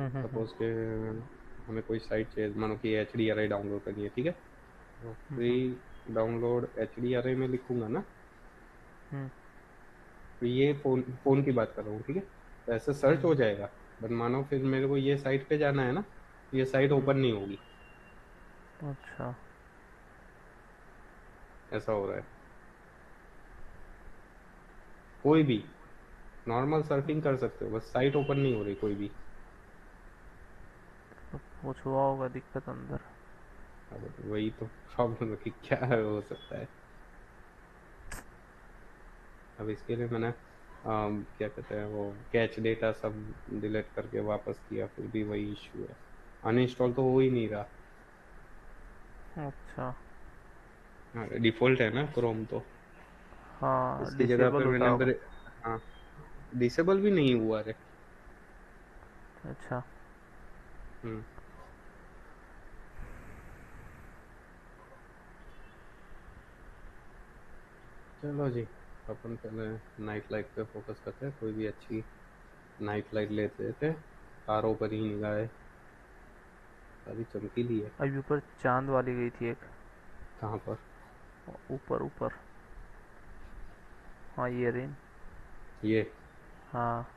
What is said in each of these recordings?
हम्म। Suppose के हमें कोई साइट चाहिए, मानो कि एच डी आर आई डाउनलोड करनी है, ठीक है, तो फ्री हम्म। डाउनलोड एच डी आर आई में लिखूंगा ना, हम्म। तो ये फोन फोन की बात कर रहा हूँ, ठीक है, तो ऐसे सर्च हो हम्म। जाएगा। बट मानो फिर मेरे को ये साइट पे जाना है ना, ये साइट हम्म। ओपन नहीं होगी। अच्छा। ऐसा हो रहा है। कोई भी नॉर्मल सर्फिंग कर सकते हो, बस साइट ओपन नहीं हो रही कोई भी। तो कुछ हुआ होगा दिक्कत अंदर। अब वही तो प्रॉब्लम है कि क्या हो सकता है। अब इसके लिए मैंने क्या कहते हैं वो कैच डेटा सब डिलीट करके वापस किया, फिर भी वही इशू है। अनइंस्टॉल तो हो ही नहीं रहा। अच्छा। हाँ, डिफॉल्ट है ना क्रोम तो। हाँ इसकी जगह डिसेबल पर होता मैंने होगा। हाँ, डिसेबल भी नहीं हुआ रे। अच्छा। हम्म। चलो जी, अपन पहले नाइट लाइट पे फोकस करते हैं, कोई भी अच्छी नाइट लाइट लेते थे। तारों पर ही निगाहें सारी चमकीली है। अभी ऊपर चांद वाली गई थी एक। कहाँ पर? ऊपर ऊपर। हाँ ये रही। ये हाँ।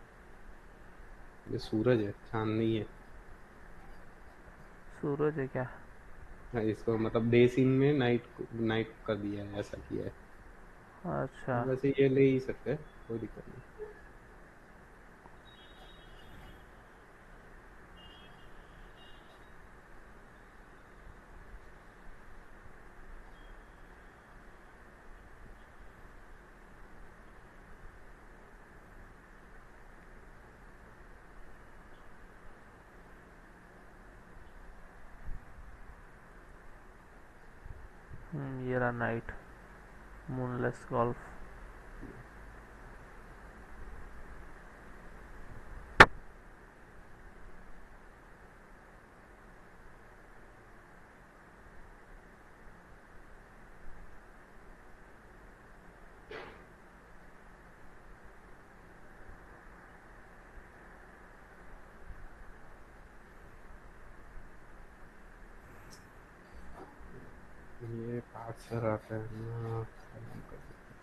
ये सूरज है, चांद नहीं है। सूरज है क्या? हाँ, इसको मतलब डे सीन में नाइट नाइट कर दिया है, ऐसा किया है। अच्छा। वैसे ये ले ही सकते हैं, कोई दिक्कत नहीं। ये रहा नाइट। Moonless golf. ये पार्ट सर आता है ना, खत्म कर देते हैं।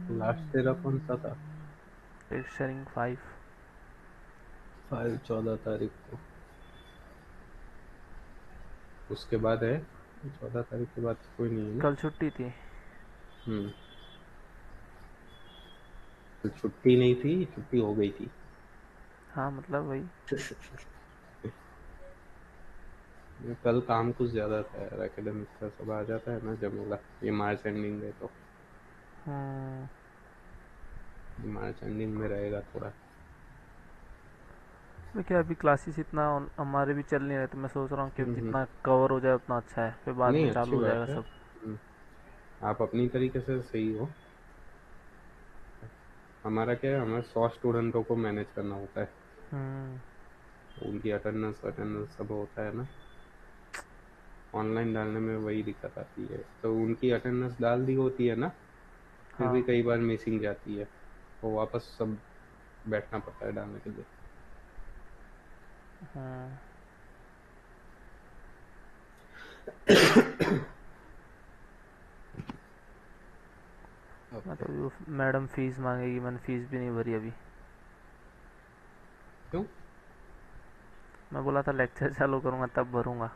लास्ट तेरा कौन सा था? टेक्सचरिंग 5। 5 14 तारीख को। उसके बाद है 14 तारीख के बाद कोई नहीं है ना? कल छुट्टी थी। हम्म। तो छुट्टी नहीं थी, छुट्टी हो गई थी। हाँ मतलब वही। कल काम कुछ ज्यादा था यार, एकेडमिक का सब आ जाता है ना जमेला, ये मार्च एंडिंग है तो। हम्म। मार्च एंडिंग में रहेगा थोड़ा। मैं क्या अभी क्लासेस इतना हमारे भी चल नहीं रहे, तो मैं सोच रहा हूँ कि हम्म। जितना कवर हो जाए उतना अच्छा है, फिर बाद में नहीं, चालू अच्छी हो बात जाएगा है। सब। आप अपनी तरीके से सही हो। हमारा क्या है, हमें 100 स्टूडेंटों को मैनेज करना होता है। हम्म। उनकी अटेंडेंस अटेंडेंस सब होता है ना। ऑनलाइन डालने में वही दिक्कत आती है, तो उनकी अटेंडेंस डाल दी होती है ना, फिर भी हाँ। कई बार मिसिंग जाती है, तो वापस सब बैठना पड़ता है डालने के लिए। हम्म। अब मैं क्या तो अभी करें? वो मैडम फीस मांगेगी, मैंने फीस भी नहीं भरी अभी। क्यों? मैं बोला था लेक्चर चालू करूँगा तब भरूँगा।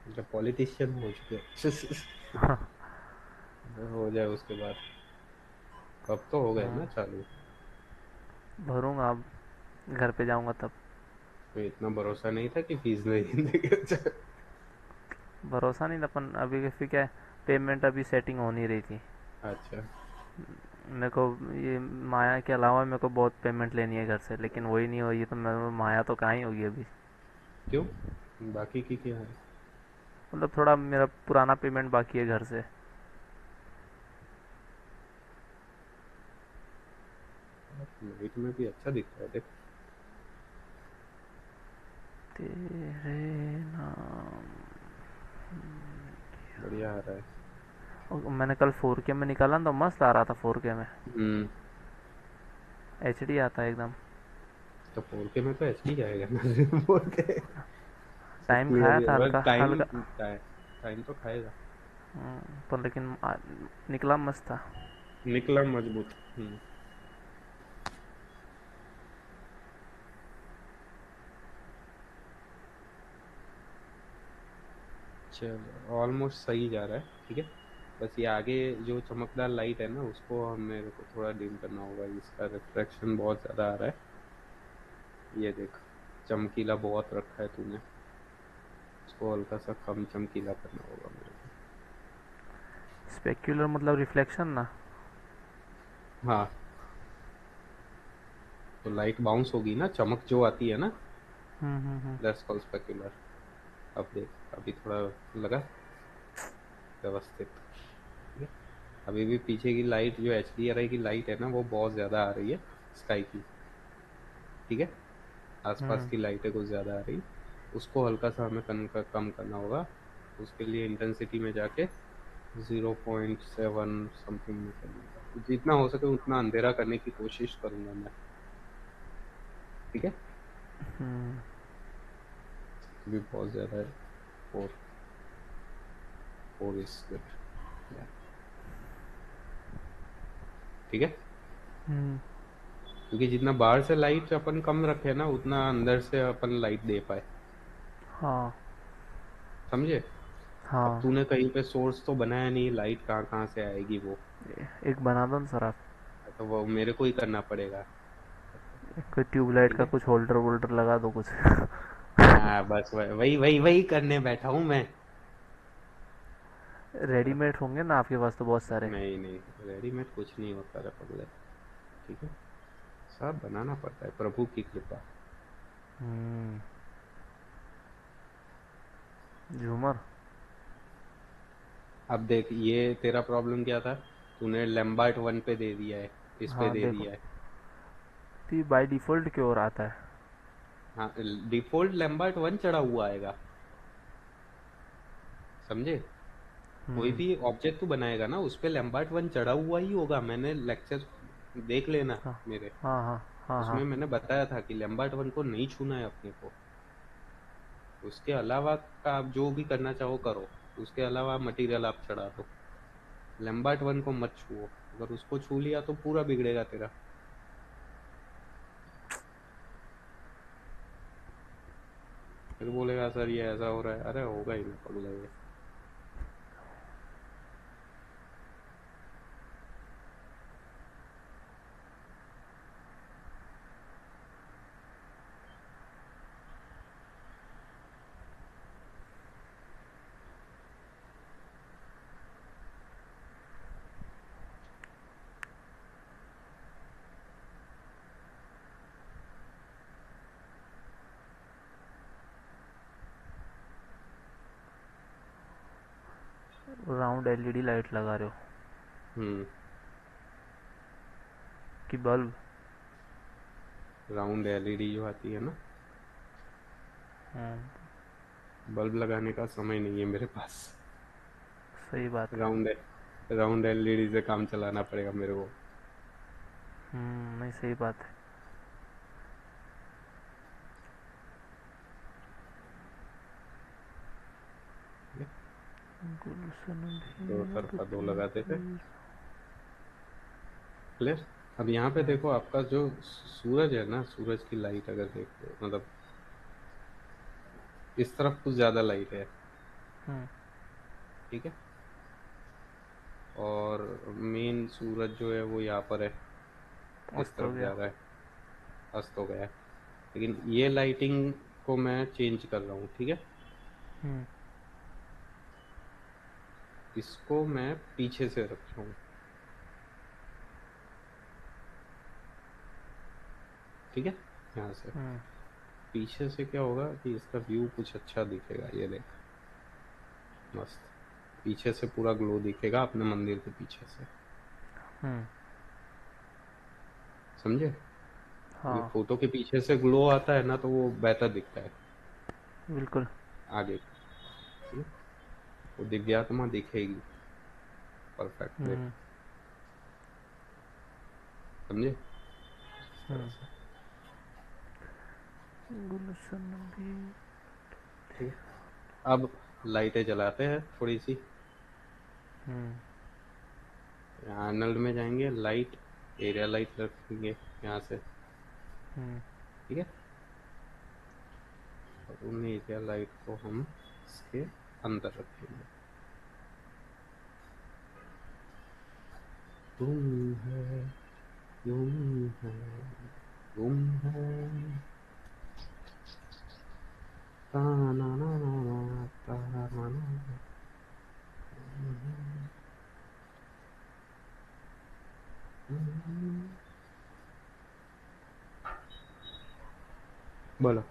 जब पॉलिटिशियन हो चुके हैं। हो जाए उसके बाद। अब तो हो गए ना चालू। भरूँगा अब, घर पे जाऊँगा तब। तो इतना भरोसा नहीं था कि फीस नहीं देंगे। भरोसा नहीं था, अपन अभी फिर क्या है, पेमेंट अभी सेटिंग हो नहीं रही थी। अच्छा। मेरे को ये माया के अलावा मेरे को बहुत पेमेंट लेनी है घर से, लेकिन वही नहीं हो रही, तो मैं माया तो कहाँ ही होगी अभी। क्यों? बाकी की क्या है? मतलब थोड़ा मेरा पुराना पेमेंट बाकी है घर से। नाइट में भी अच्छा दिख रहा है देख। तेरे नाम। बढ़िया आ रहा है। और मैंने कल 4K में निकाला ना, तो मस्त आ रहा था 4K में। हम्म। HD आता है एकदम। तो 4K में तो एचडी जाएगा ना। 4K से टाइम क्लियर खाया ही था होगा। हल्का टाइम हल्का। टाइम तो खाएगा। पर लेकिन निकला मस्त था। निकला मजबूत। हम्म। चलो ऑलमोस्ट सही जा रहा है, ठीक है। बस ये आगे जो चमकदार लाइट है ना, उसको हम मेरे को थोड़ा डिम करना होगा, इसका रिफ्लेक्शन बहुत ज़्यादा आ रहा है। ये देख, चमकीला बहुत रखा है तूने, इसको हल्का सा कम चमकीला करना होगा मेरे को। स्पेक्युलर मतलब रिफ्लेक्शन ना। हाँ, तो लाइट बाउंस होगी ना, चमक जो आती है ना, हम्म। That's called specular. अब देख, अभी थोड़ा लगा व्यवस्थित, ठीक है। अभी भी पीछे की लाइट, जो HDRI की लाइट है ना, वो बहुत ज़्यादा आ रही है स्काई की, ठीक है। आसपास हम्म। की लाइटें कुछ ज़्यादा आ रही, उसको हल्का सा हमें कम करना होगा। उसके लिए इंटेंसिटी में जाके 0.7 समथिंग में करूँगा, जितना हो सके उतना अंधेरा करने की कोशिश करूँगा मैं, ठीक है। हम्म। अभी बहुत ज़्यादा है। फोर फोर इज गुड, ठीक है। हम्म। क्योंकि जितना बाहर से लाइट अपन कम रखे ना, उतना अंदर से अपन लाइट दे पाए, हाँ। समझे। अब हाँ। तूने कहीं पे सोर्स तो बनाया नहीं, लाइट कहाँ कहाँ से आएगी वो, एक बना दो ना सर आप। तो वो मेरे को ही करना पड़ेगा, कोई ट्यूबलाइट ठीक का है। कुछ होल्डर वोल्डर लगा दो कुछ। हाँ बस वही वही वही करने बैठा हूँ मैं। रेडीमेड होंगे ना आपके पास तो बहुत सारे। नहीं नहीं, रेडीमेड कुछ नहीं होता रे पगले, ठीक है। सब बनाना पड़ता है, प्रभु की कृपा। हम्म। झूमर। अब देख, ये तेरा प्रॉब्लम क्या था, तूने लैम्बर्ट वन पे दे दिया है, इस पे हाँ दे देखो, दिया है। तो ये बाई डिफ़ॉल्ट क्यों और आता है। हाँ, डिफॉल्ट लैम्बर्ट वन चढ़ा हुआ आएगा, समझे। कोई हम्म। भी ऑब्जेक्ट तू बनाएगा ना, उस पे लैम्बर्ट वन चढ़ा हुआ ही होगा। मैंने लेक्चर देख लेना हाँ मेरे, हाँ हाँ हाँ उसमें हाँ। मैंने बताया था कि लैम्बर्ट वन को नहीं छूना है अपने को। उसके अलावा का आप जो भी करना चाहो करो, उसके अलावा मटेरियल आप चढ़ा दो, लैम्बर्ट वन को मत छुओ। अगर उसको छू लिया तो पूरा बिगड़ेगा तेरा। फिर बोलेगा सर ये ऐसा हो रहा है, अरे होगा ही ना पगला ये। राउंड LED लाइट लगा रहे हो हम्म। कि बल्ब। राउंड LED जो आती है ना, हम्म। बल्ब लगाने का समय नहीं है मेरे पास। सही बात है। राउंड राउंड LED से काम चलाना पड़ेगा मेरे को। नहीं सही बात है। गुलशन भी दो और तरफा दो लगाते थे, तस्वीर। क्लियर। अब यहाँ पे हम्म। देखो, आपका जो सूरज है ना, सूरज की लाइट अगर देखो, मतलब इस तरफ कुछ ज्यादा लाइट है, हम्म। ठीक है। और मेन सूरज जो है वो यहाँ पर है, इस मस्त हो तरफ गया। जा रहा है, अस्त हो गया है। लेकिन ये लाइटिंग को मैं चेंज कर रहा हूँ, ठीक है। हम्म। इसको मैं पीछे से रख रहा हूँ, ठीक है। यहाँ से हम्म। पीछे से क्या होगा कि इसका व्यू कुछ अच्छा दिखेगा, ये देख, मस्त। पीछे से पूरा ग्लो दिखेगा अपने मंदिर के पीछे से, हम्म। समझे? ये हाँ। फोटो के पीछे से ग्लो आता है ना, तो वो बेहतर दिखता है बिल्कुल। आगे, ठीक है? वो दिव्यात्मा दिखेगी परफेक्ट, देख, हम्म। समझे? इस तरह हम्म। से, गुलशन भी। ठीक है। अब लाइटें जलाते हैं थोड़ी सी। हम्म। आर्नल्ड में जाएंगे, लाइट, एरिया लाइट रखेंगे यहाँ से, हम्म। ठीक है। और उन एरिया लाइट को हम इसके अंदर रखेंगे। तुम है, तुम है, तुम है, ता ना ना ना ना, ता ना ना ना, बोलो।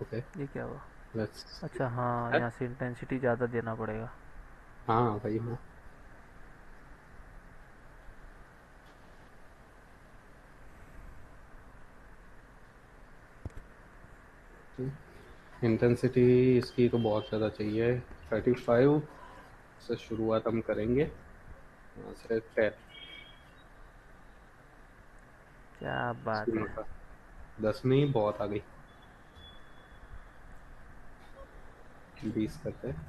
ओके, ये क्या हुआ? लेट्स, अच्छा हाँ, यहाँ से इंटेंसिटी ज़्यादा देना पड़ेगा। हाँ भाई मैं, इंटेंसिटी इसकी तो बहुत ज़्यादा चाहिए। 35 से शुरुआत हम करेंगे, यहाँ से 10। क्या बात है। 10 में ही बहुत आ गई, 20 करते हैं,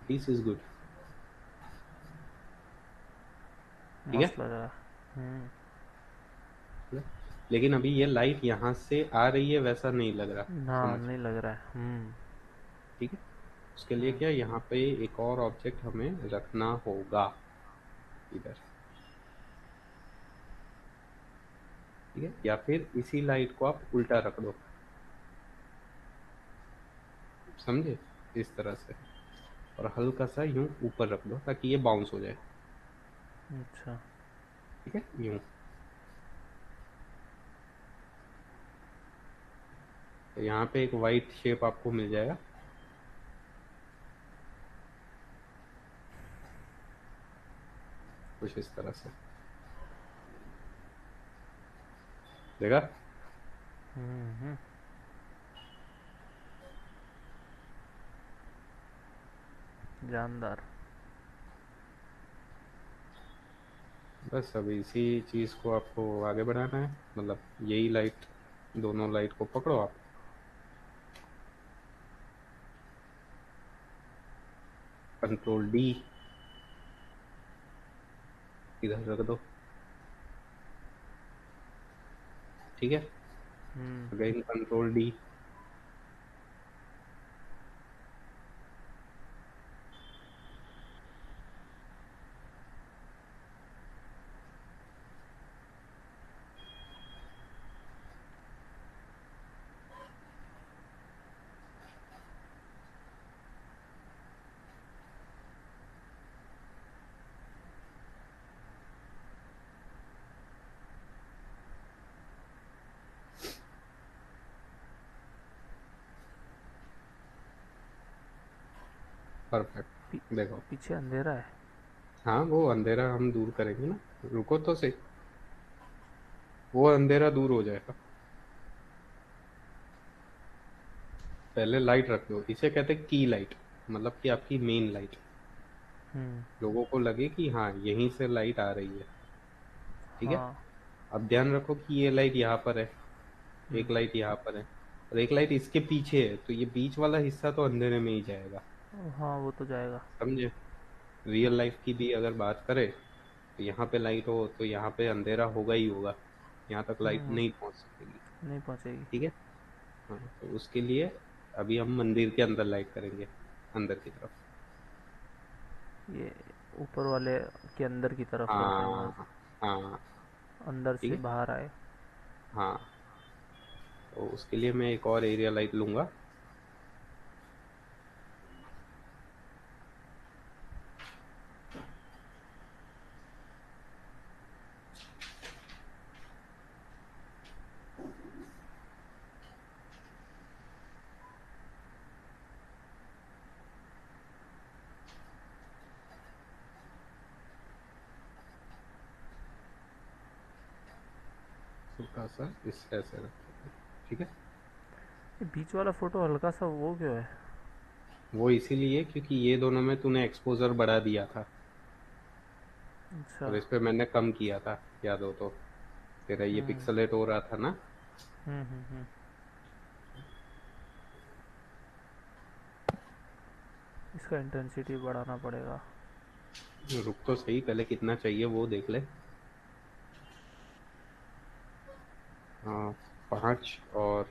20 इज गुड, ठीक है। मस्त लग रहा है। हम्म। लेकिन अभी ये लाइट यहाँ से आ रही है वैसा नहीं लग रहा, हाँ समझ, नहीं लग रहा है। हम्म। ठीक है। उसके लिए हम्म। क्या, यहाँ पे एक और ऑब्जेक्ट हमें रखना होगा इधर, ठीक है। या फिर इसी लाइट को आप उल्टा रख दो, समझे, इस तरह से, और हल्का सा यूं ऊपर रख दो ताकि ये बाउंस हो जाए, अच्छा। ठीक है, यूं। तो यहाँ पे एक वाइट शेप आपको मिल जाएगा, कुछ इस तरह से, देखा? हम्म। जानदार। बस अब इसी चीज़ को आपको आगे बढ़ाना है, मतलब यही लाइट, दोनों लाइट को पकड़ो आप, कंट्रोल डी, इधर रख दो, ठीक है। हम्म। Again control D, P, perfect, देखो। पीछे अंधेरा है। हाँ, वो अंधेरा हम दूर करेंगे ना, रुको तो सही, वो अंधेरा दूर हो जाएगा। पहले लाइट रख दो, इसे कहते हैं की लाइट, मतलब कि आपकी मेन लाइट, हम्म। लोगों को लगे कि हाँ यहीं से लाइट आ रही है, ठीक है। हाँ। अब ध्यान रखो कि ये लाइट यहाँ पर है, हम्म। एक लाइट यहाँ पर है, और एक लाइट इसके पीछे है, तो ये बीच वाला हिस्सा तो अंधेरे में ही जाएगा, हाँ वो तो जाएगा। समझे? रियल हम्म। लाइफ की भी अगर बात करें तो यहाँ पे लाइट हो तो यहाँ पे अंधेरा होगा ही होगा, यहाँ तक लाइट हम्म। नहीं पहुँच सकेगी। नहीं पहुंचेगी। ठीक है। हाँ, तो उसके लिए अभी हम मंदिर के अंदर लाइट करेंगे, अंदर की तरफ। ये ऊपर वाले के अंदर की तरफ करते हैं हाँ बस। हाँ। अंदर ठीक से है। बाहर आए। हाँ, तो उसके लिए मैं एक और एरिया लाइट लूँगा। छोटा सा इस ऐसे रखेंगे। ठीक है। ये बीच वाला फोटो हल्का सा वो क्यों है? वो इसीलिए क्योंकि ये दोनों में तूने एक्सपोजर बढ़ा दिया था अच्छा। और इस पे मैंने कम किया था, याद हो तो। तेरा ये हम्म पिक्सलेट हो रहा था ना। हम्म। इसका इंटेंसिटी बढ़ाना पड़ेगा। रुक तो सही, पहले कितना चाहिए वो देख ले। हाँ, 5 और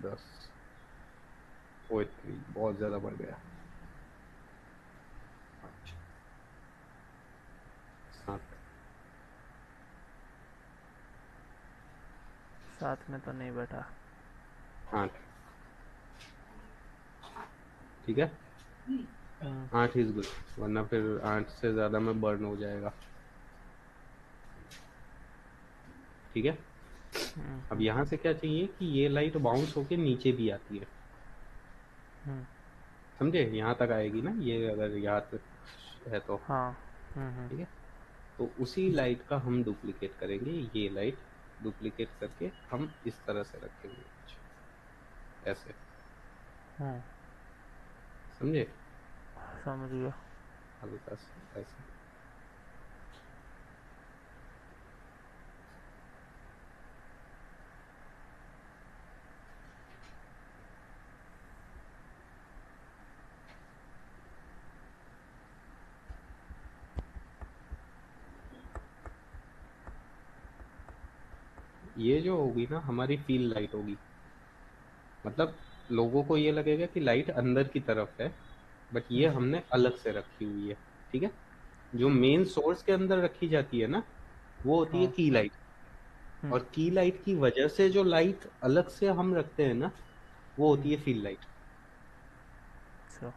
10। ओ इतनी बहुत ज़्यादा बढ़ गया। 5, 7, साथ में तो नहीं बैठा। 8। ठीक है। हम्म 8 इज गुड, वरना फिर 8 से ज़्यादा में बर्न हो जाएगा। ठीक है। अब हम्म। यहाँ से क्या चाहिए कि ये लाइट बाउंस होके नीचे भी आती है। हम्म। समझे, यहाँ तक आएगी ना ये, अगर याद है तो। हाँ। ठीक है। तो उसी लाइट का हम डुप्लीकेट करेंगे, ये लाइट डुप्लीकेट करके हम इस तरह से रखेंगे कुछ ऐसे। हम्म। समझे, समझ गया। हल्का सा ऐसे। ये जो होगी ना हमारी फील लाइट होगी, मतलब लोगों को ये लगेगा कि लाइट अंदर की तरफ है, बट ये हम्म हमने अलग से रखी हुई है। ठीक है। जो मेन सोर्स के अंदर रखी जाती है ना, वो होती है हाँ। की लाइट। हम्म। और की लाइट की वजह से जो लाइट अलग से हम रखते हैं ना, वो होती है हम्म। Feel light. अच्छा।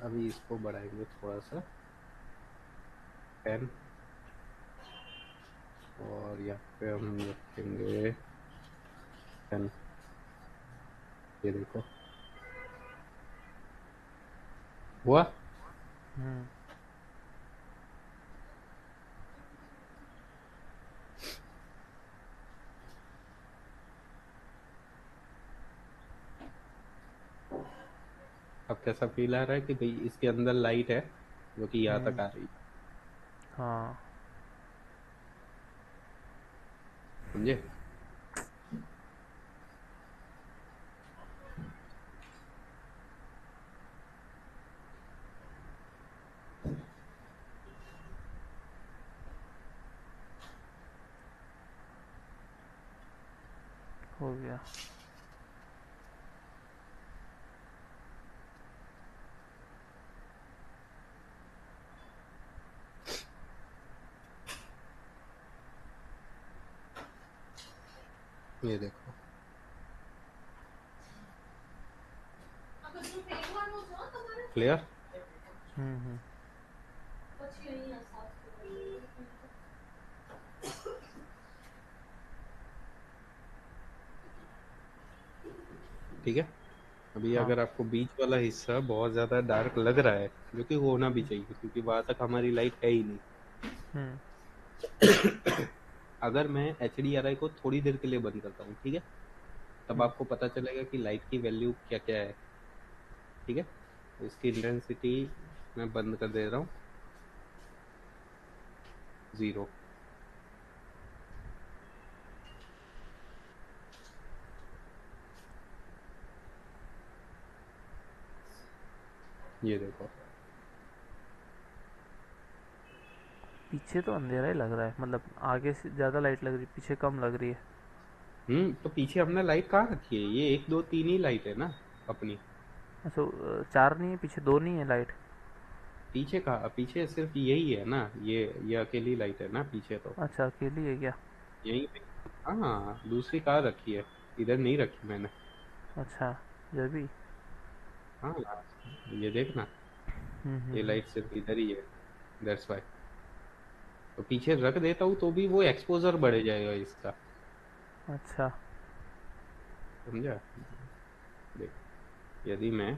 अभी इसको बढ़ाएंगे थोड़ा सा, 10। और यहाँ पे हम रखेंगे 10। ये देखो हुआ। हम्म। अब कैसा फील आ रहा है कि भाई इसके अंदर लाइट है जो कि यहाँ तक हम्म। आ रही है। हाँ। समझे। हो गया। ये देखो। क्लियर। हम्म। ठीक है। अभी हाँ। अगर आपको बीच वाला हिस्सा बहुत ज़्यादा डार्क लग रहा है, जो कि होना भी चाहिए क्योंकि वहां तक हमारी लाइट है ही नहीं। हम्म। अगर मैं HDRI को थोड़ी देर के लिए बंद करता हूँ, ठीक है, तब हम्म। आपको पता चलेगा कि लाइट की वैल्यू क्या क्या है। ठीक है। तो इसकी इंटेंसिटी मैं बंद कर दे रहा हूँ, 0। ये देखो। पीछे तो अंधेरा ही लग रहा है, मतलब आगे से ज़्यादा लाइट लग रही है, पीछे कम लग रही है। तो पीछे हमने लाइट कहाँ रखी है? ये एक दो तीन ही लाइट है ना अपनी। अच्छा, चार नहीं है पीछे, दो नहीं है लाइट? पीछे कहाँ? पीछे सिर्फ यही है ना, ये अकेली लाइट है ना पीछे तो। अच्छा, अकेली है क्या? यही पे। हाँ, दूसरी कहाँ रखी है? इधर नहीं रखी मैंने। अच्छा, ये भी। हाँ, ये देखना। ये लाइट सिर्फ इधर ही है। That's why. तो पीछे रख देता हूँ तो भी वो एक्सपोजर बढ़ जाएगा इसका। अच्छा। समझा? देख, यदि मैं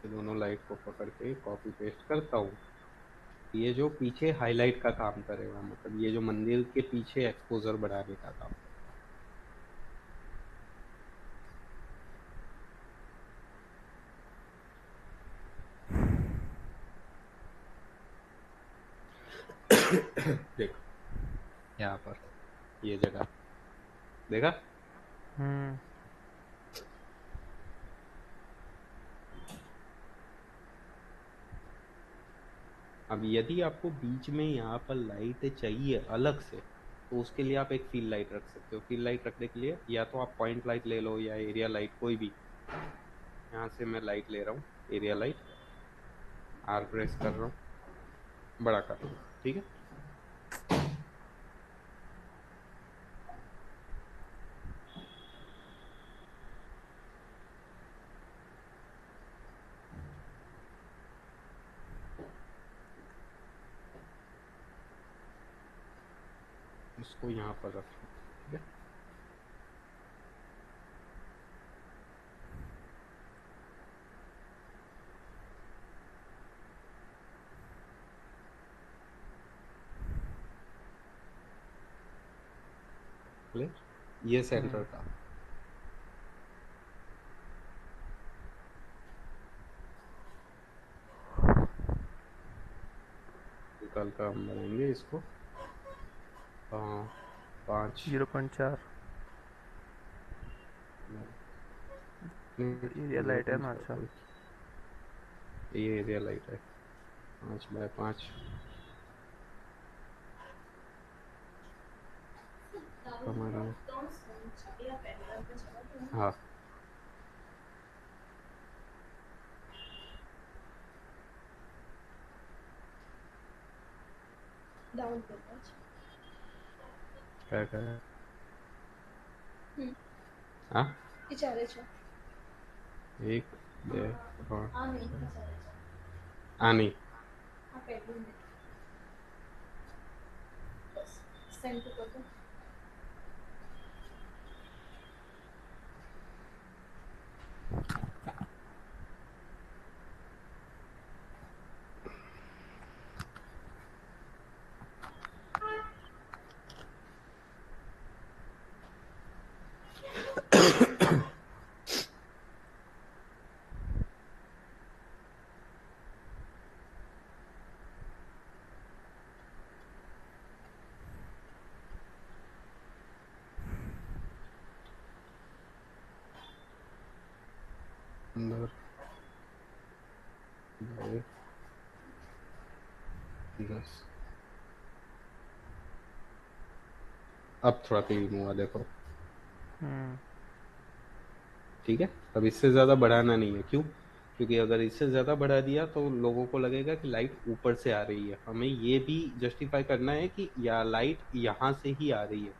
ये दोनों लाइट को पकड़ के कॉपी पेस्ट करता हूँ, ये जो पीछे हाईलाइट का काम करेगा, मतलब ये जो मंदिर के पीछे एक्सपोजर बढ़ाने का काम करेगा। देख, यहाँ पर ये जगह देखा। हम्म। अब यदि आपको बीच में यहाँ पर लाइट चाहिए अलग से, तो उसके लिए आप एक फील लाइट रख सकते हो। फील लाइट रखने के लिए या तो आप पॉइंट लाइट ले लो या एरिया लाइट, कोई भी। यहाँ से मैं लाइट ले रहा हूँ, एरिया लाइट। आर प्रेस कर रहा हूँ, बड़ा कर रहा हूँ, ठीक है। इसको यहाँ पर रख रहा हूँ, ठीक है। क्लियर? ये सेंटर हम्म। का। कल का हम बनाएंगे इसको। 5। 0.4 एरिया जीरो लाइट है पॉइंट ना? चार अच्छा। कोई ये एरिया लाइट है। 5 बाय 5 हमारा। हाँ। क्या क्या है? हाँ, एक, दो, तीन, नहीं। अंदर 2, 10। अब थोड़ा क्लीन हुआ देखो। हम्म। ठीक है। अब इससे ज्यादा बढ़ाना नहीं है, क्यों? क्योंकि अगर इससे ज्यादा बढ़ा दिया तो लोगों को लगेगा कि लाइट ऊपर से आ रही है। हमें ये भी जस्टिफाई करना है कि या लाइट यहाँ से ही आ रही है,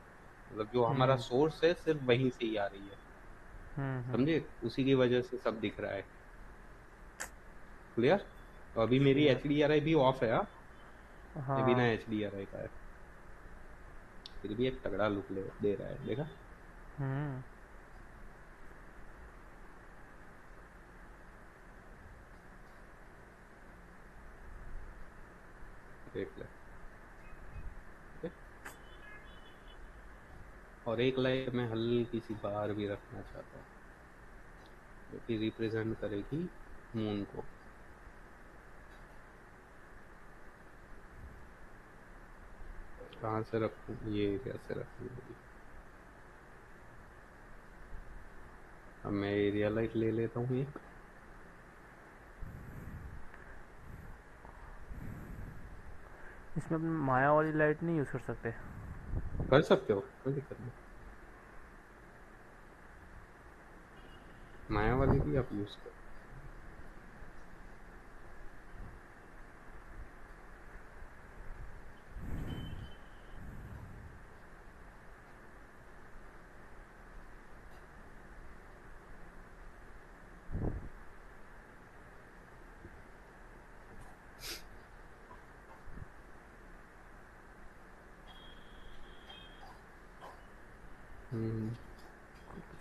मतलब जो हमारा हम्म। सोर्स है सिर्फ वहीं से ही आ रही है। हम्म। समझे? उसी की वजह से सब दिख रहा है। क्लियर? तो अभी मेरी क्लियर। एच डी आर आई भी ऑफ है, हाँ। ये बिना हाँ। एच डी आर आई का है, फिर भी एक तगड़ा लुक ले दे रहा है, देखा? हम्म। देख ले। ठीक है? और एक लाइट मैं हल्की सी बाहर भी रखना चाहता हूँ, जो कि रिप्रेजेंट करेगी मून को। कहाँ से रखूँ? ये एरिया से रखनी होगी। अब मैं एरिया लाइट ले लेता हूँ एक। इसमें अपने माया वाली लाइट नहीं यूज़ कर सकते? कर सकते हो, कोई दिक्कत नहीं। माया वाली भी आप यूज करो।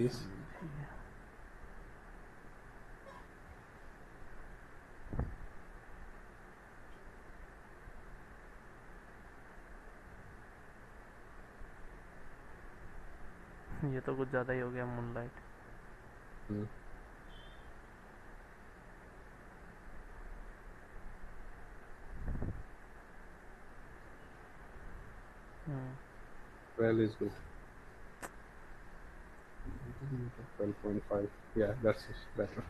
इस ये तो कुछ ज़्यादा ही हो गया moon light. Hmm, 12 is good. 12.5, yeah, that's better.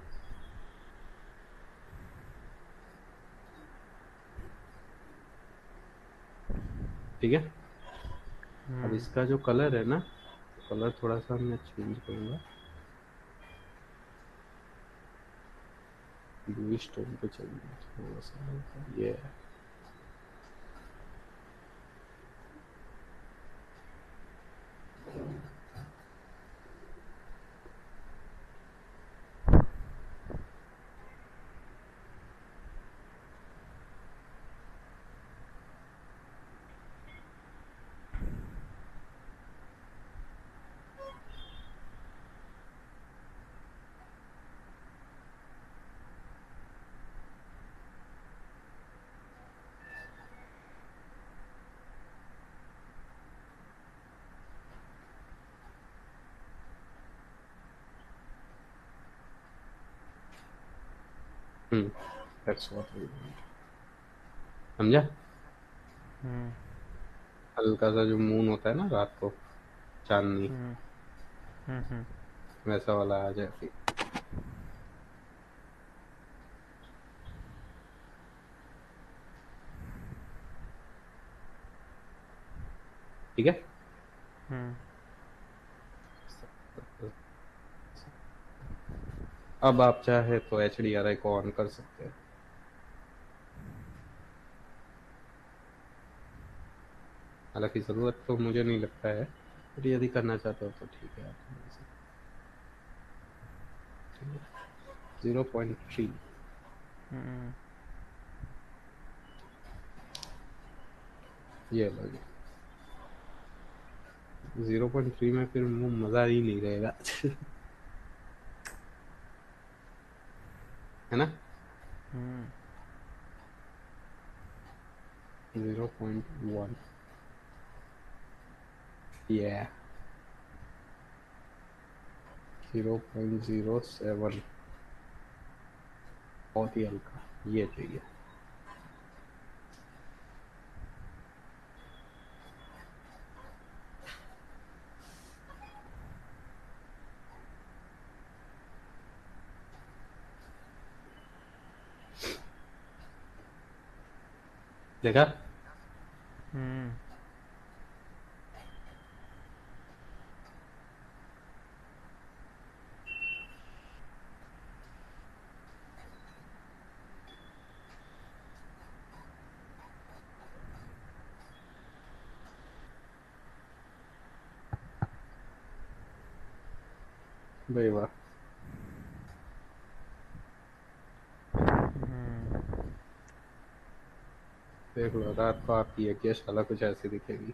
ठीक है। अब इसका जो कलर है ना, कलर थोड़ा सा मैं चेंज करूंगा, ब्लूइश टोन पे चाहिए थोड़ा सा, ये है। दैट्स व्हाट वी वांट, समझा। हल्का सा जो मून होता है ना रात को, चांदनी, वैसा वाला आ जाए फिर। ठीक है। अब आप चाहे तो HDRI को ऑन कर सकते हैं, हालांकि ज़रूरत तो मुझे नहीं लगता है, पर यदि करना चाहते हो तो ठीक है, आप कर सकते हैं। 0.3, ये लो जी। 0.3 में फिर वो मज़ा ही नहीं रहेगा है ना। 0.1, yeah, 0.07, बहुत ही हल्का, ये चाहिए। देखा। भाई वाह, देख लो रात को आपकी यज्ञशाला कुछ ऐसी दिखेगी।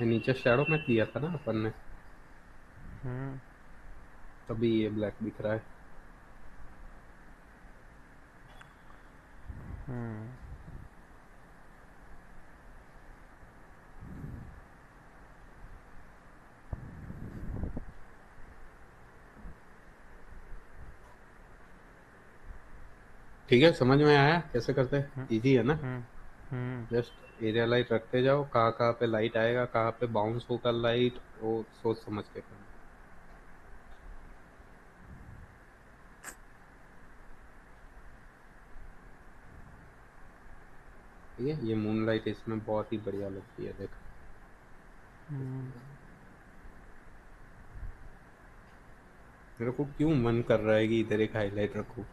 ये नीचे शैडो में दिया था ना अपन ने, तभी ये ब्लैक दिख रहा है। ठीक है, समझ में आया कैसे करते हैं, इजी है ना। जस्ट एरिया लाइट रखते जाओ, कहाँ कहाँ पे लाइट आएगा, कहाँ पे बाउंस होगा लाइट, वो सोच समझ के करना। ठीक है, ये मूनलाइट इसमें बहुत ही बढ़िया लगती है, देख। मेरे को क्यों मन कर रहा है कि इधर एक हाईलाइट रखूं,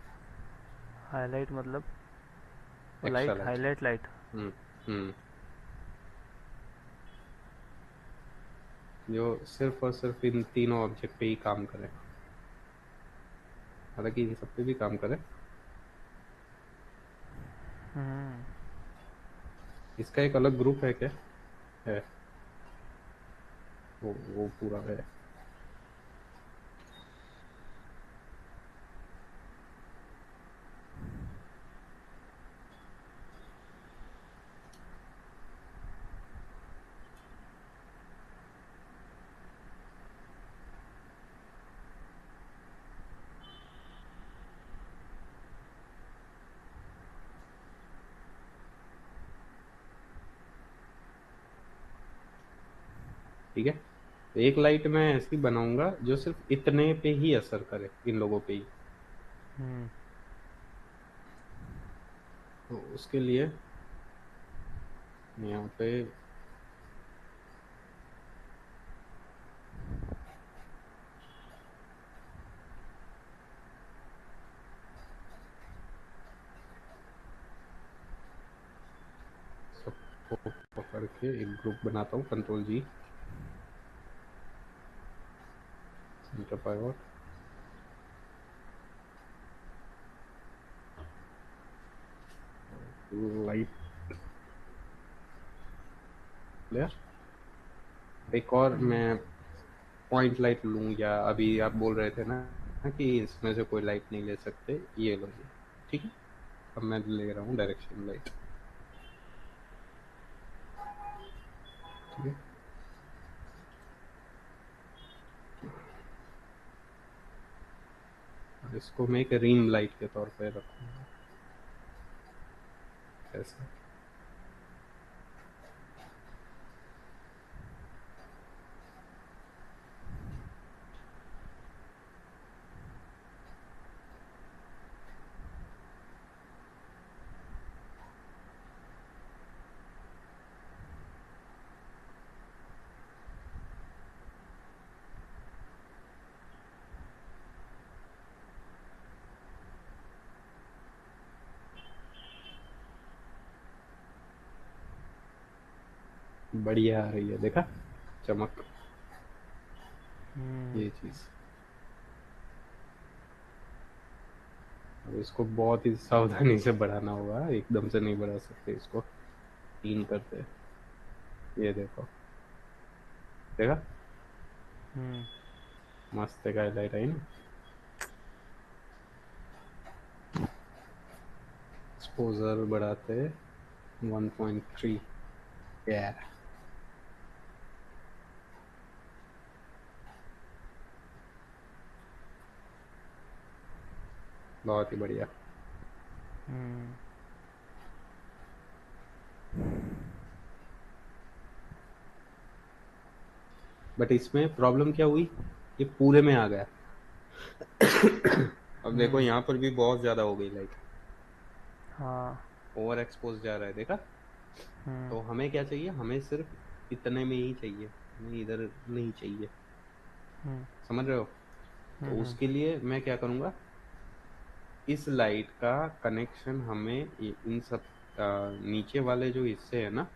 हाईलाइट मतलब? वो extra light, light. Highlight light. हम्म। हम्म। जो सिर्फ और सिर्फ इन तीनों ऑब्जेक्ट पे ही काम करे, हालांकि इन सब पे भी काम करे। हम्म। इसका एक अलग ग्रुप है क्या? है। वो पूरा है। ठीक है, तो एक लाइट मैं ऐसी बनाऊंगा जो सिर्फ इतने पे ही असर करे, इन लोगों पे ही। हम्म। तो उसके लिए यहाँ पे सबको पकड़ के एक ग्रुप बनाता हूँ, Ctrl+G, centre pivot. Light layer. एक और मैं पॉइंट लाइट लूँ, या अभी आप बोल रहे थे ना कि इसमें से कोई लाइट नहीं ले सकते, ये लो ये। ठीक है, अब मैं ले रहा हूँ डायरेक्शन लाइट। ठीक है, और इसको मैं एक रिंग लाइट के तौर पे रखूँगा, ऐसा। बढ़िया आ रही है, देखा चमक, हम्म। ये चीज़। अब इसको बहुत ही सावधानी से बढ़ाना होगा, एकदम से नहीं बढ़ा सकते इसको, तीन करते। ये देखो, देखा, हम्म। मस्त एक हाईलाइट आई ना। एक्सपोजर बढ़ाते 1.3। यार बहुत ही बढ़िया। हम्म। बट इसमें प्रॉब्लम क्या हुई, ये पूरे में आ गया। अब देखो हम्म। यहाँ पर भी बहुत ज्यादा हो गई लाइट, हाँ। ओवर एक्सपोज जा रहा है, देखा। हम्म। तो हमें क्या चाहिए, हमें सिर्फ इतने में ही चाहिए, हमें इधर नहीं चाहिए, हम्म। समझ रहे हो। तो हम्म। उसके लिए मैं क्या करूँगा, इस लाइट का कनेक्शन हमें इन सब नीचे वाले जो हिस्से हैं ना,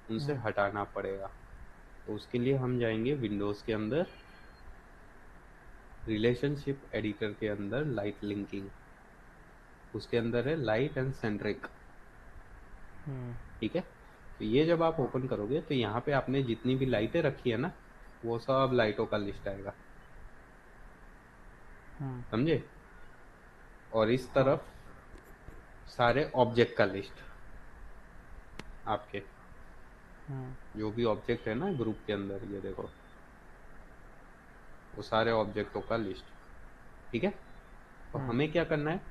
उनसे हम्म। हटाना पड़ेगा। तो उसके लिए हम जाएंगे विंडोज के अंदर, रिलेशनशिप एडिटर के अंदर, लाइट लिंकिंग, उसके अंदर है लाइट एंड सेंट्रिक। हम्म। ठीक है, तो ये जब आप ओपन करोगे तो यहाँ पे आपने जितनी भी लाइटें रखी है ना, वो सब लाइटों का लिस्ट आएगा, हम्म। समझे। और इस हाँ। तरफ सारे ऑब्जेक्ट का लिस्ट, आपके हम्म। जो भी ऑब्जेक्ट है ना ग्रुप के अंदर, ये देखो, वो सारे ऑब्जेक्टों का लिस्ट। ठीक है, तो हम्म। हमें क्या करना है,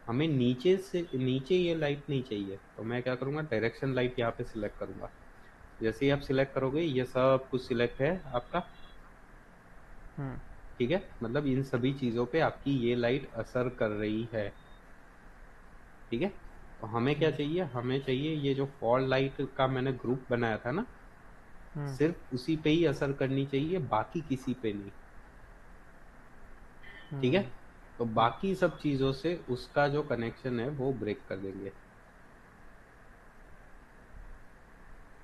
हमें नीचे से नीचे ये लाइट नहीं चाहिए, तो मैं क्या करूँगा, डायरेक्शन लाइट यहाँ पे सिलेक्ट करूँगा। जैसे ही आप सिलेक्ट करोगे ये सब कुछ सिलेक्ट है आपका। हम्म। ठीक है, मतलब इन सभी चीज़ों पे आपकी ये लाइट असर कर रही है। ठीक है, तो हमें क्या चाहिए, हमें चाहिए ये जो फॉल लाइट का मैंने ग्रुप बनाया था ना, हम्म। सिर्फ उसी पे ही असर करनी चाहिए, बाकी किसी पे नहीं। ठीक है, हम्म। तो हम्म। बाकी सब चीजों से उसका जो कनेक्शन है वो ब्रेक कर देंगे।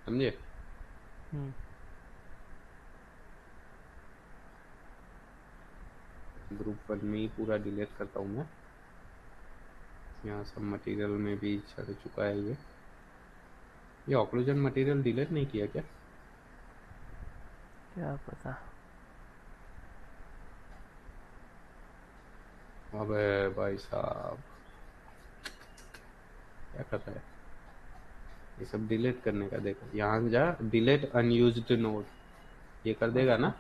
समझे? हम्म। ग्रुप वन में ही पूरा डिलीट करता हूँ मैं। यहाँ सब मटेरियल में भी चढ़ चुका है ये ऑक्लूजन मटेरियल डिलीट नहीं किया क्या? क्या पता। अबे भाई साहब, क्या कर रहा है? ये सब डिलीट करने का देखो, यहाँ जा डिलीट अनयूज्ड नोड, ये कर देगा अच्छा। ना।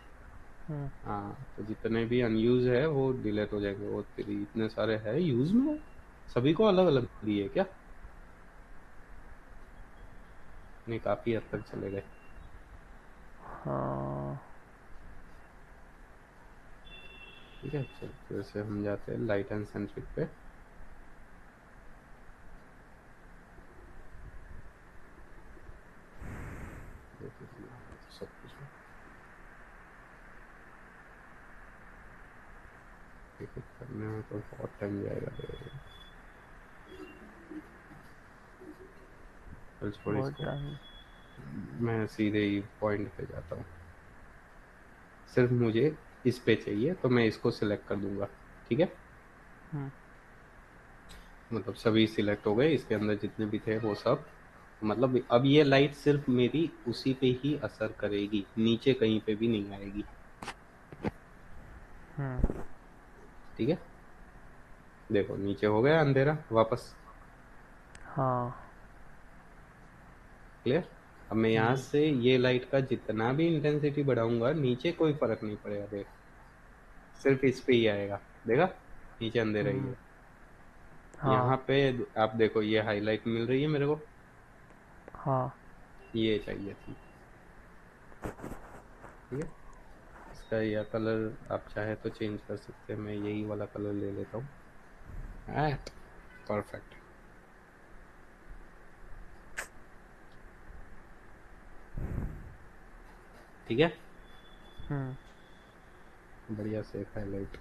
हम्म। हाँ, तो जितने भी अनयूज है वो डिलीट हो जाएंगे। वो तेरी इतने सारे है यूज में, सभी को अलग अलग दिए क्या? नहीं, काफी हद तक चले गए। हाँ। ठीक है, चल फिर से हम जाते हैं लाइट एंड सेंट्रिक पे। देखो जी, यहाँ पे तो सब कुछ है। देखो करने में तो बहुत टाइम जाएगा। चल छोड़ बहुत इसको, टाइम। मैं सीधे ही पॉइंट पे जाता हूँ। सिर्फ मुझे इस पे चाहिए तो मैं इसको सिलेक्ट कर दूंगा। ठीक है, हम्म। मतलब सभी सिलेक्ट हो गए, इसके अंदर जितने भी थे वो सब। मतलब अब ये लाइट सिर्फ मेरी उसी पे ही असर करेगी, नीचे कहीं पे भी नहीं आएगी। हम्म। ठीक है, देखो नीचे हो गया अंधेरा वापस। हाँ। क्लियर? अब मैं यहाँ हम्म। से ये लाइट का जितना भी इंटेंसिटी बढ़ाऊंगा, नीचे कोई फर्क नहीं पड़ेगा। देख, सिर्फ इस पे ही आएगा। देखा, नीचे अंधेरा ही हम्म। है। हाँ। यहाँ पे आप देखो, ये हाईलाइट मिल रही है मेरे को, हाँ। ये चाहिए थी। ठीक है, इसका यह कलर आप चाहे तो चेंज कर सकते हैं, मैं यही वाला कलर ले लेता हूँ। परफेक्ट। ठीक है, हम्म। बढ़िया से हाईलाइट।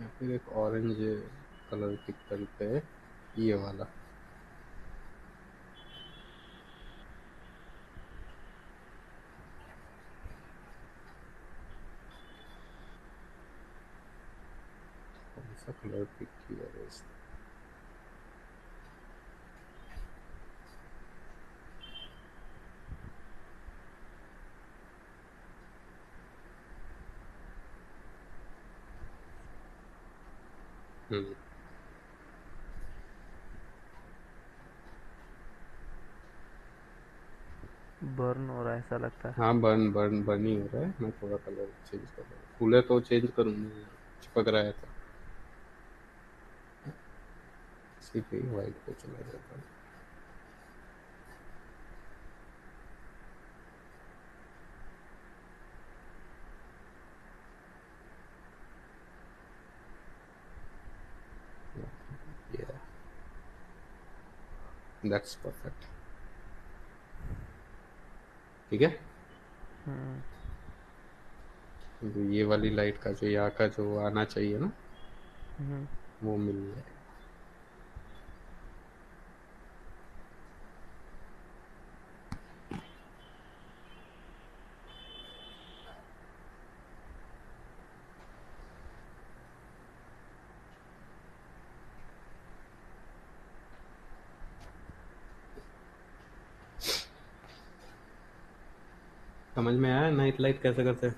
या फिर एक ऑरेंज कलर पिक करते हैं, ये वाला। कौन सा कलर पिक किया है इसने? हम्म। बर्न हो रहा है ऐसा लगता है। हाँ, बर्न बर्न बर्न ही हो रहा है। मैं थोड़ा कलर चेंज कर रहा हूँ, कूलर तो चेंज करूँगा यार, चिपक रहा है तो इसी पे ही वाइट पे चला जाता है। Yeah, that's perfect। ठीक है, हम्म। तो ये वाली लाइट का जो यहाँ का जो आना चाहिए ना, हम्म। वो मिल जाएगा। समझ में आया नाइट लाइट कैसे करते हैं?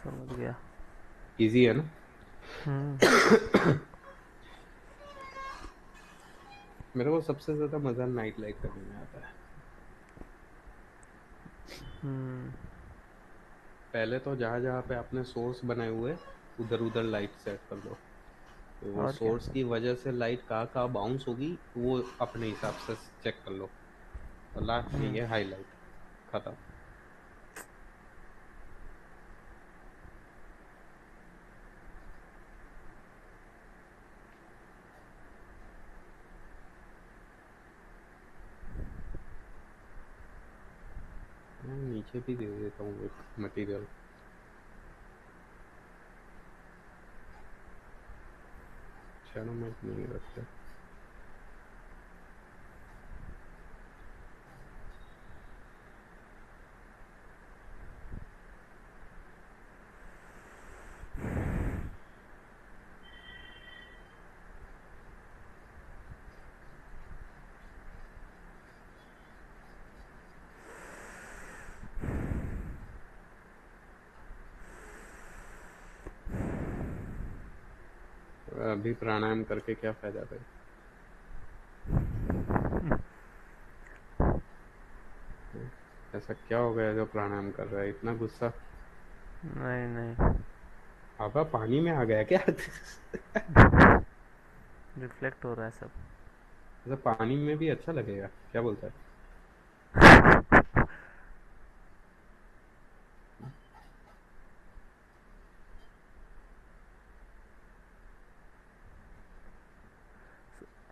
समझ गया। इजी है ना? हम्म। मेरे को सबसे ज्यादा मजा नाइट लाइट करने में आता है। हम्म। पहले तो जहाँ जहाँ पे आपने सोर्स बनाए हुए, उधर उधर लाइट सेट कर दो। तो वो और क्या। सोर्स की वजह से लाइट कहाँ कहाँ बाउंस होगी वो अपने हिसाब से चेक कर लो। और लास्ट में हम्म। ये हाईलाइट खत्म। पीछे भी दे देता हूँ एक मटेरियल। शैडो मैट नहीं रखते। अभी प्राणायाम करके क्या फायदा भाई? ऐसा क्या हो गया जो प्राणायाम कर रहा है इतना गुस्सा? नहीं नहीं, हवा पानी में आ गया क्या? रिफ्लेक्ट हो रहा है सब। ऐसा पानी में भी अच्छा लगेगा, क्या बोलता है?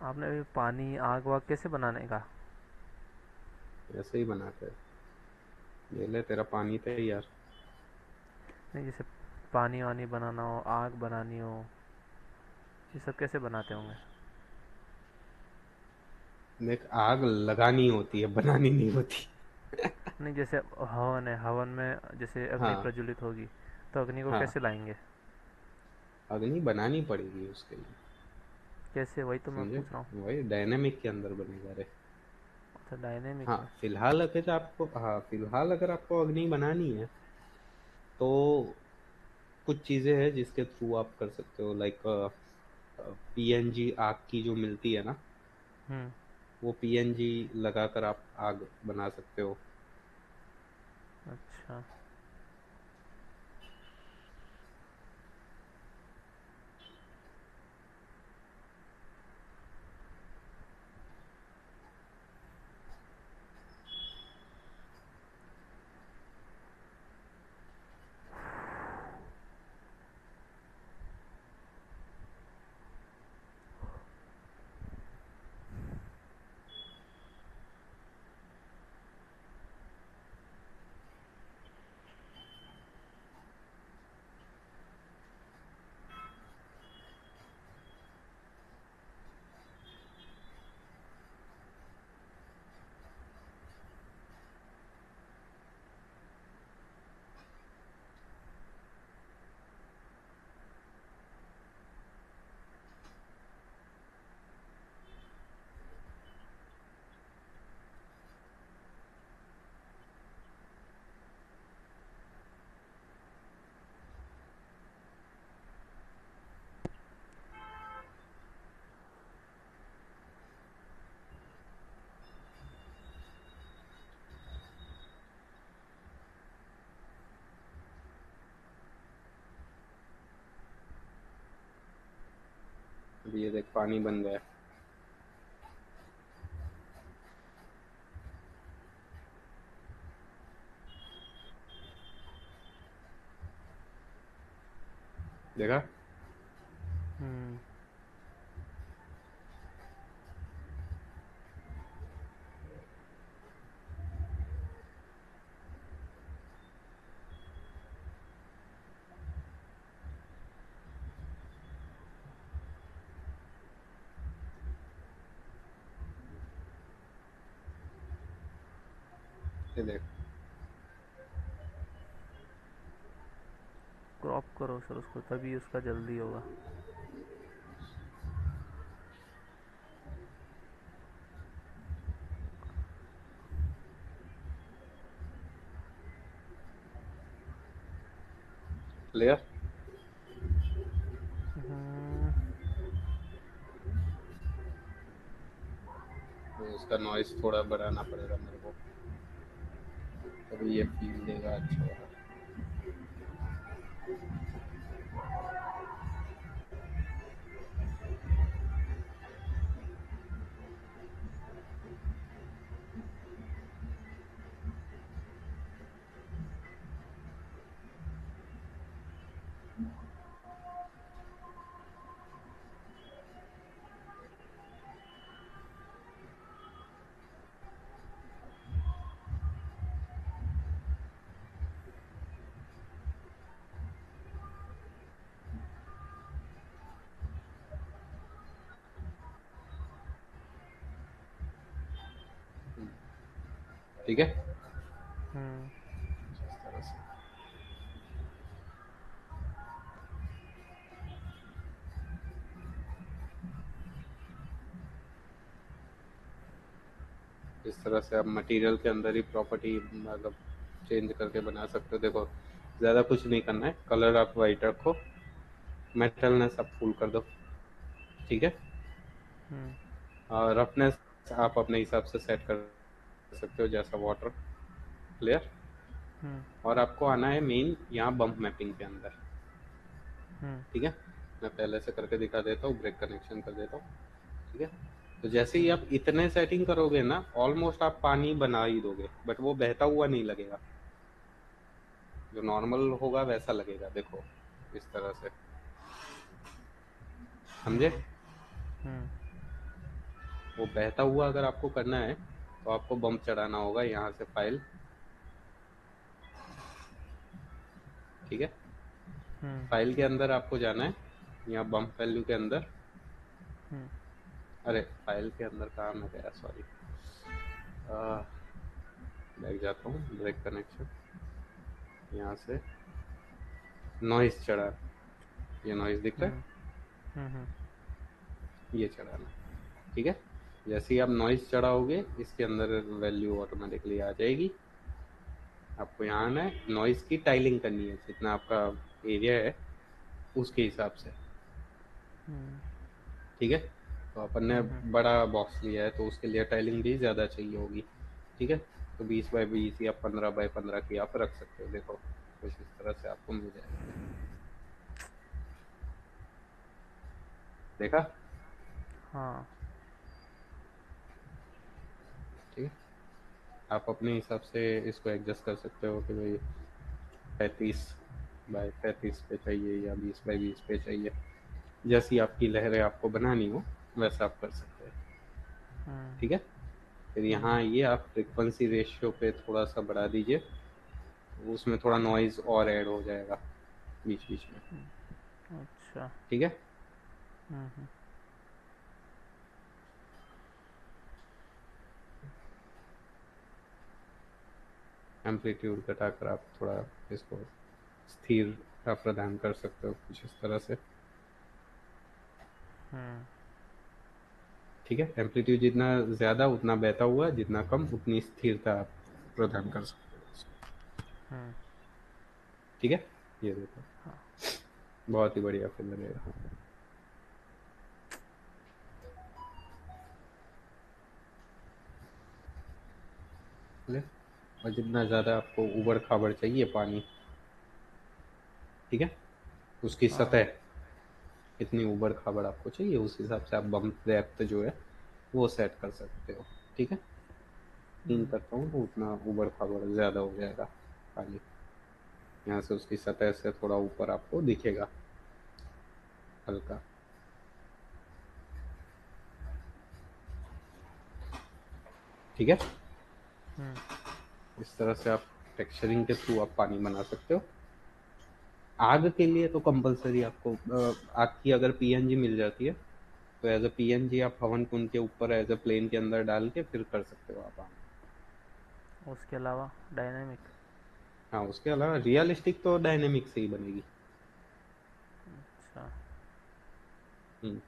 आपने अभी पानी आग वाग कैसे बनाने का? ऐसे ही बनाते हैं। ये ले तेरा पानी तैयार। नहीं, जैसे पानी वानी बनाना हो, आग बनानी हो, ये सब कैसे बनाते होंगे? देख, आग लगानी होती है, बनानी नहीं होती। नहीं, जैसे हवन है, हवन में जैसे अग्नि हाँ। प्रज्वलित होगी, तो अग्नि को हाँ, कैसे लाएंगे? अग्नि बनानी पड़ेगी उसके लिए। कैसे, वही तो मैं समझे? पूछ रहा हूँ। वही डायनेमिक के अंदर बनेगा रे। अच्छा, डायनेमिक हाँ, में। फिलहाल अगर आपको अग्नि बनानी है तो कुछ चीजें हैं जिसके थ्रू आप कर सकते हो, लाइक पीएनजी आग की जो मिलती है ना, हम्म। वो पीएनजी लगाकर आप आग बना सकते हो। अच्छा। अभी ये देख पानी बन गया। देखा? हम्म। ये देख। क्रॉप करो सर उसको, तभी उसका जल्दी होगा। क्लियर? हम्म। तो इसका नॉइस थोड़ा बढ़ाना पड़ेगा मेरे को, तभी ये फील देगा अच्छा वाला। ठीक है। हम्म। इस तरह से इस तरह से आप मटेरियल के अंदर ही प्रॉपर्टी मतलब चेंज करके बना सकते हो। देखो ज़्यादा कुछ नहीं करना है, कलर आप वाइट रखो, मेटलनेस आप फुल कर दो, ठीक है। हम्म। और रफनेस आप अपने हिसाब से सेट कर सकते हो, जैसा वाटर। क्लियर। हम्म। और आपको आना है मेन यहाँ बम्प मैपिंग के अंदर, हम्म। ठीक है। मैं पहले से करके दिखा देता हूँ, ब्रेक कनेक्शन कर देता हूँ, ठीक है। तो जैसे ही हम्म। आप इतने सेटिंग करोगे ना, ऑलमोस्ट आप पानी बना ही दोगे, बट वो बहता हुआ नहीं लगेगा, जो नॉर्मल होगा वैसा लगेगा। देखो इस तरह से, समझे। हम्म। हम्म। वो बहता हुआ अगर आपको करना है तो आपको बम्प चढ़ाना होगा यहाँ से फाइल, ठीक है। हम्म। फाइल के अंदर आपको जाना है, यहाँ बम्प वैल्यू के अंदर। हम्म। अरे फाइल के अंदर कहाँ मैं गया, सॉरी। बैग जाता हूँ, ब्रेक कनेक्शन, यहाँ से नॉइस चढ़ा, ये नॉइस दिख रहा हम्म। हम्म। है, ये चढ़ाना, ठीक है। जैसे ही आप नॉइस चढ़ाओगे इसके अंदर वैल्यू ऑटोमेटिकली आ जाएगी। आपको यहाँ आना है, नॉइस की टाइलिंग करनी है, जितना आपका एरिया है उसके हिसाब से, हम्म। ठीक है। तो अपन ने हम्म। बड़ा बॉक्स लिया है तो उसके लिए टाइलिंग भी ज़्यादा चाहिए होगी, ठीक है। तो 20 बाई 20 या 15 बाई 15 की आप रख सकते हो। देखो कुछ इस तरह से आपको मिल जाएगा, देखा। हाँ। ठीक है। आप अपने हिसाब से इसको एडजस्ट कर सकते हो कि भाई 35 बाई 35 पे चाहिए या 20 बाई 20 पे चाहिए, जैसी आपकी लहरें आपको बनानी हो वैसा आप कर सकते हैं, हम्म। ठीक है। फिर यहाँ हम्म। आइए, आप फ्रिक्वेंसी रेशियो पे थोड़ा सा बढ़ा दीजिए, उसमें थोड़ा नॉइज़ और ऐड हो जाएगा बीच बीच में, अच्छा। ठीक है। हम्म। एम्पलीट्यूड घटाकर आप थोड़ा इसको स्थिरता प्रदान कर सकते हो कुछ इस तरह से, हम्म। ठीक है। एम्पलीट्यूड जितना ज़्यादा उतना बहता हुआ, जितना कम उतनी स्थिरता आप प्रदान कर सकते हो उसको, हम्म। ठीक है। ये देखो हाँ। बहुत ही बढ़िया फिर लगेगा, ठीक है। और जितना ज़्यादा आपको उबड़ खाबड़ चाहिए पानी, ठीक है, उसकी हाँ। सतह कितनी उबड़ खाबड़ आपको चाहिए उस हिसाब से आप बम्प डेप्थ जो है वो सेट कर सकते हो, ठीक है। 3 हम्म। करता हूँ तो उतना उबड़ खाबड़ ज़्यादा हो जाएगा पानी, यहाँ से उसकी सतह से थोड़ा ऊपर आपको दिखेगा हल्का, ठीक है। हम्म। इस तरह से आप टेक्सचरिंग के थ्रू आप पानी बना सकते हो। आग के लिए तो कंपलसरी आपको आग की अगर पीएनजी मिल जाती है तो एज अ पीएनजी आप हवन कुंड के ऊपर एज अ प्लेन के अंदर डाल के फिर कर सकते हो आप आग। उसके अलावा डायनेमिक। हाँ उसके अलावा रियलिस्टिक तो डायनेमिक से ही बनेगी। अच्छा। हम्म,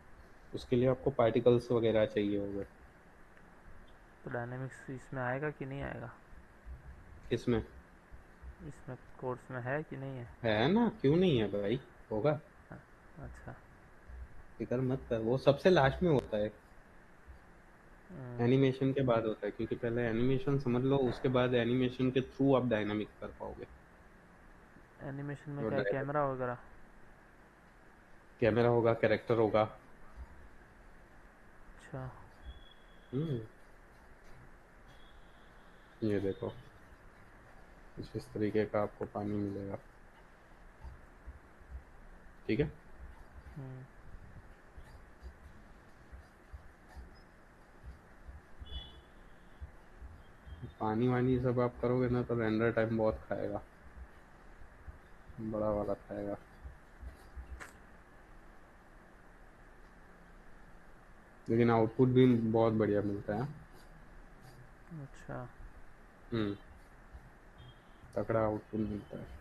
उसके लिए आपको पार्टिकल्स वगैरह चाहिए होंगे। तो डायनेमिक्स इसमें आएगा कि नहीं आएगा? इसमें इसमें कोर्स में है कि नहीं है? है ना, क्यों नहीं है भाई, होगा। हाँ, अच्छा। फिक्र मत कर, वो सबसे लास्ट में होता है, हम्म। एनिमेशन के बाद होता है, क्योंकि पहले एनिमेशन समझ लो, उसके बाद एनिमेशन के थ्रू आप डायनामिक कर पाओगे। एनिमेशन में जो क्या है, कैमरा वगैरह? कैमरा होगा, कैरेक्टर होगा। अच्छा। हम्म, ये देखो कुछ इस तरीके का आपको पानी मिलेगा, ठीक है। हम्म। पानी वानी सब आप करोगे ना तो रेंडर टाइम बहुत खाएगा, बड़ा वाला खाएगा। लेकिन आउटपुट भी बहुत बढ़िया मिलता है। अच्छा। तगड़ा आउटपुट मिलता है।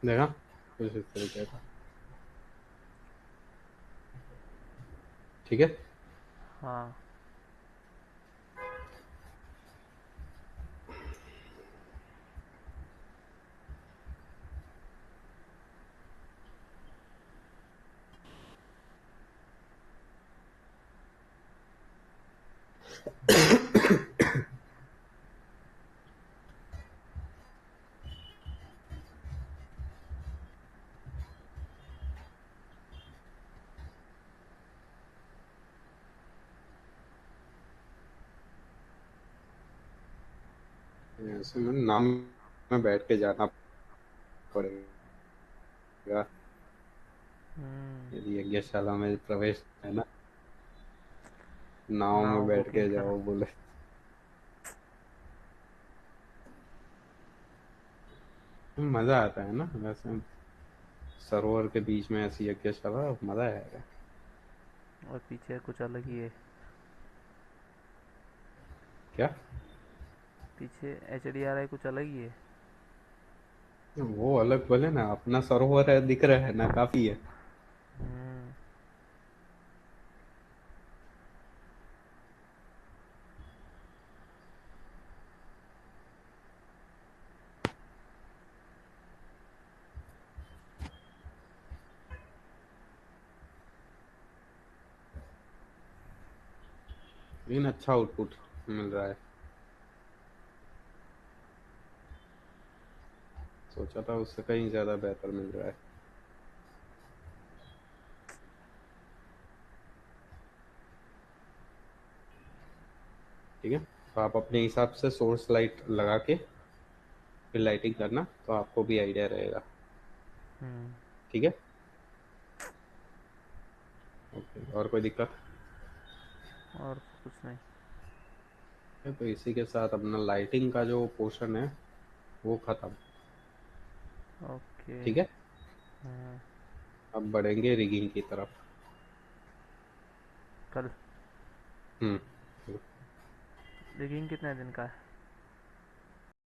देखा कुछ इस तरीके का। ठीक है। हाँ। ऐसे में नाम में बैठ के जाना पड़ेगा हम्म। यदि यज्ञशाला में प्रवेश है ना। नाव में नाव बैठ बुकिंग के करा। जाओ बोले। मजा आता है ना वैसे, सरोवर के बीच में ऐसी यज्ञशाला, मजा आएगा। और पीछे कुछ अलग ही है। क्या? पीछे HDRI कुछ अलग ही है। वो अलग बोले ना, अपना सरोवर है दिख रहा है ना, काफी है। हम्म। लेकिन अच्छा आउटपुट मिल रहा है। सोचा था उससे कहीं ज्यादा बेहतर मिल रहा है। ठीक है, तो आप अपने हिसाब से सोर्स लाइट लगा के फिर लाइटिंग करना, तो आपको भी आइडिया रहेगा। हम्म। ठीक है। ओके, और कोई दिक्कत? और तो कुछ नहीं। है तो इसी के साथ अपना लाइटिंग का जो पोर्शन है वो खत्म। ओके। ठीक है, हम्म। अब बढ़ेंगे रिगिंग की तरफ। कल। हम्म। रिगिंग कितने दिन का है?